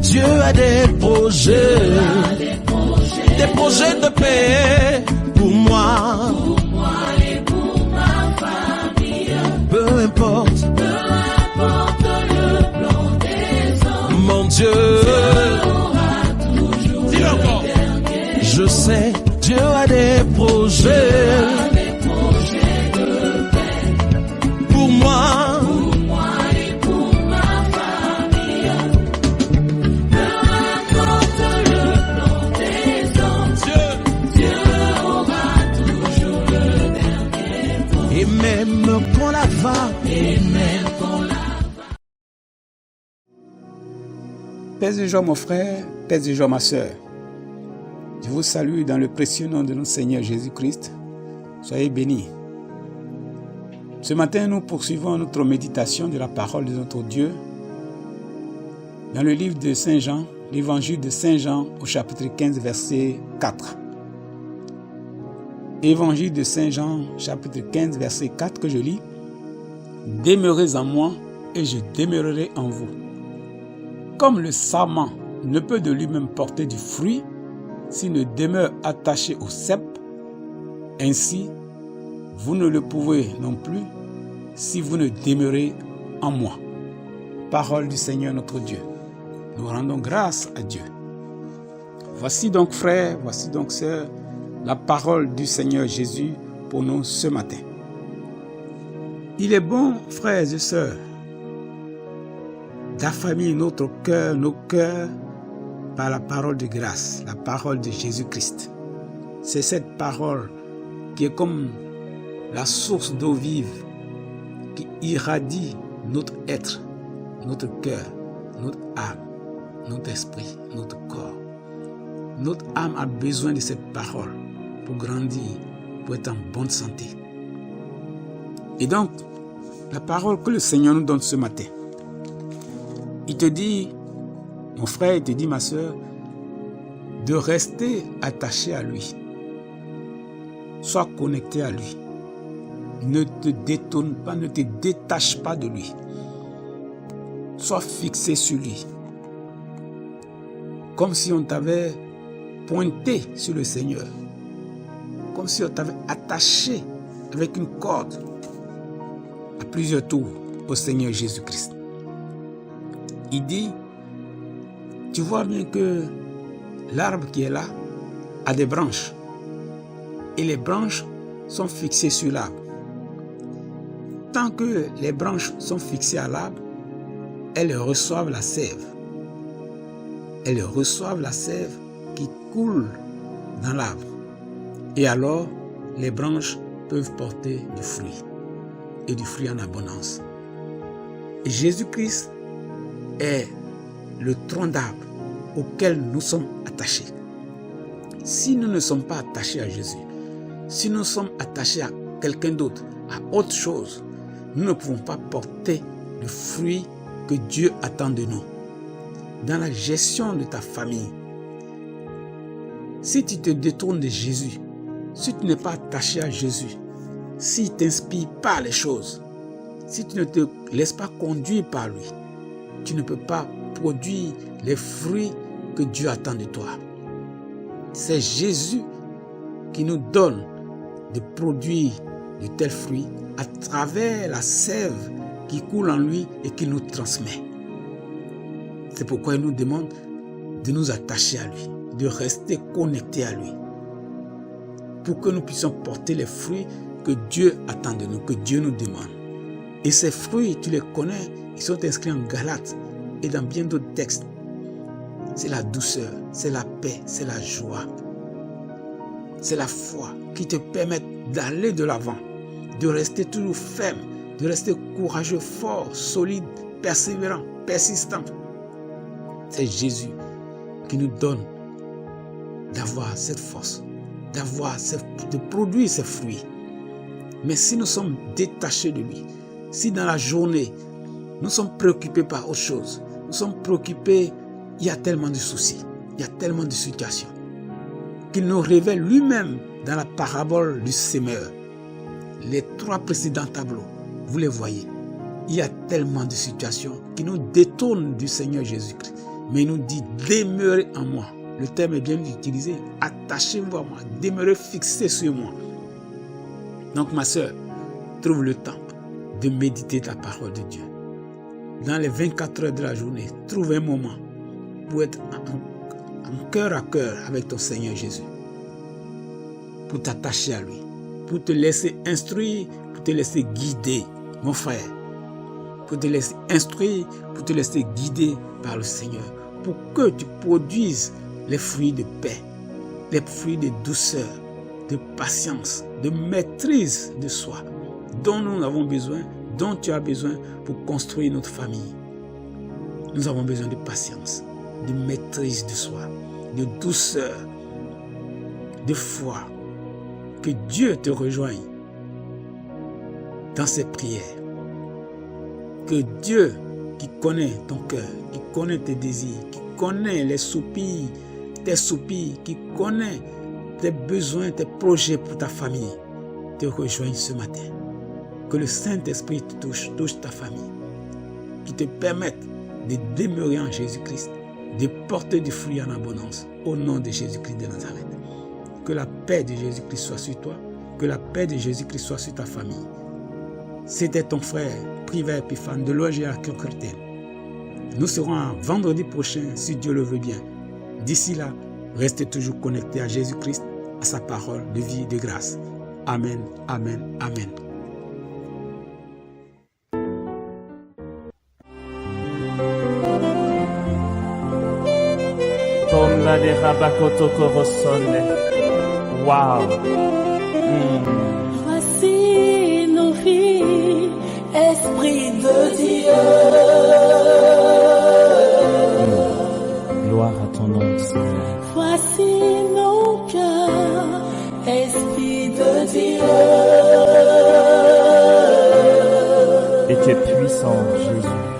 Dieu a des projets de paix pour moi et pour ma famille. Peu importe le plan des hommes, mon Dieu aura toujours dis-le encore. le dernier. Je sais Dieu a des projets De paix pour moi pour moi et pour ma famille. Peu importe le plan des hommes, Dieu aura toujours le dernier mot. et même quand la va Et même quand la Paix et joie mon frère, paix et joie ma sœur. Je vous salue dans le précieux nom de notre Seigneur Jésus-Christ. Soyez bénis. Ce matin, nous poursuivons notre méditation de la parole de notre Dieu dans le livre de Saint Jean, l'évangile de Saint Jean au chapitre 15, verset 4. Évangile de Saint Jean, chapitre 15, verset 4 que je lis. « Demeurez en moi et je demeurerai en vous. Comme le sarment ne peut de lui-même porter du fruit s'il ne demeure attaché au cep, ainsi vous ne le pouvez non plus si vous ne demeurez en moi. » Parole du Seigneur notre Dieu. Nous rendons grâce à Dieu. Voici donc frères, voici donc sœurs, la parole du Seigneur Jésus pour nous ce matin. Il est bon, frères et sœurs, d'affermir notre cœur, nos cœurs, par la parole de grâce, la parole de Jésus-Christ. C'est cette parole qui est comme la source d'eau vive qui irradie notre être, notre cœur, notre âme, notre esprit, notre corps. Notre âme a besoin de cette parole pour grandir, pour être en bonne santé. Et donc, la parole que le Seigneur nous donne ce matin, il te dit, mon frère, il te dit, ma soeur, de rester attaché à lui. Sois connecté à lui. Ne te détourne pas, ne te détache pas de lui. Sois fixé sur lui. Comme si on t'avait pointé sur le Seigneur. Comme si on t'avait attaché avec une corde à plusieurs tours au Seigneur Jésus-Christ. Il dit, tu vois bien que l'arbre qui est là a des branches. Et les branches sont fixées sur l'arbre. Tant que les branches sont fixées à l'arbre, elles reçoivent la sève. Elles reçoivent la sève qui coule dans l'arbre. Et alors, les branches peuvent porter du fruit. Et du fruit en abondance. Et Jésus-Christ est le tronc d'arbre auquel nous sommes attachés. Si nous ne sommes pas attachés à Jésus, si nous sommes attachés à quelqu'un d'autre, à autre chose, nous ne pouvons pas porter le fruit que Dieu attend de nous. Dans la gestion de ta famille, si tu te détournes de Jésus, si tu n'es pas attaché à Jésus, s'il ne t'inspire pas les choses, si tu ne te laisses pas conduire par lui, tu ne peux pas produire les fruits que Dieu attend de toi. C'est Jésus qui nous donne de produire de tels fruits à travers la sève qui coule en lui et qu'il nous transmet. C'est pourquoi il nous demande de nous attacher à lui, de rester connectés à lui, pour que nous puissions porter les fruits que Dieu attend de nous, que Dieu nous demande. Et ces fruits, tu les connais, ils sont inscrits en Galates et dans bien d'autres textes. C'est la douceur, c'est la paix, c'est la joie, c'est la foi qui te permettent d'aller de l'avant, de rester toujours ferme, de rester courageux, fort, solide, persévérant, persistant. C'est Jésus qui nous donne d'avoir cette force, de produire ces fruits. Mais si nous sommes détachés de lui, si dans la journée, nous sommes préoccupés par autre chose, nous sommes préoccupés, il y a tellement de soucis, il y a tellement de situations, qu'il nous révèle lui-même dans la parabole du semeur. Les 3 précédents tableaux, vous les voyez. Il y a tellement de situations qui nous détournent du Seigneur Jésus-Christ, mais il nous dit demeurez en moi. Le terme est bien utilisé. Attachez-vous à moi, demeurez fixés sur moi. Donc ma soeur, trouve le temps de méditer la parole de Dieu. Dans les 24 heures de la journée, trouve un moment pour être en cœur à cœur avec ton Seigneur Jésus. Pour t'attacher à lui, pour te laisser instruire, pour te laisser guider, mon frère. Pour te laisser instruire, pour te laisser guider par le Seigneur. Pour que tu produises les fruits de paix, les fruits de douceur, de patience, de maîtrise de soi, dont nous avons besoin, dont tu as besoin pour construire notre famille. Nous avons besoin de patience, de maîtrise de soi, de douceur, de foi. Que Dieu te rejoigne dans ses prières. Que Dieu, qui connaît ton cœur, qui connaît tes désirs, qui connaît les soupirs, tes soupirs, qui connaît tes besoins, tes projets pour ta famille, te rejoigne ce matin. Que le Saint-Esprit te touche ta famille, qui te permette de demeurer en Jésus-Christ, de porter du fruit en abondance, au nom de Jésus-Christ de Nazareth. Que la paix de Jésus-Christ soit sur toi, que la paix de Jésus-Christ soit sur ta famille. C'était ton frère, Privé Épiphane de l'OGA Chrétien. Nous serons un vendredi prochain, si Dieu le veut bien. D'ici là, restez toujours connectés à Jésus-Christ, à sa parole de vie et de grâce. Amen, amen, amen. Tomla de Rabakoto Korosone. Wow. Voici nos vies, Esprit de Dieu. Gloire à ton nom, Seigneur. Voici nos cœurs, Esprit de Dieu. Et tu es puissant, Jésus.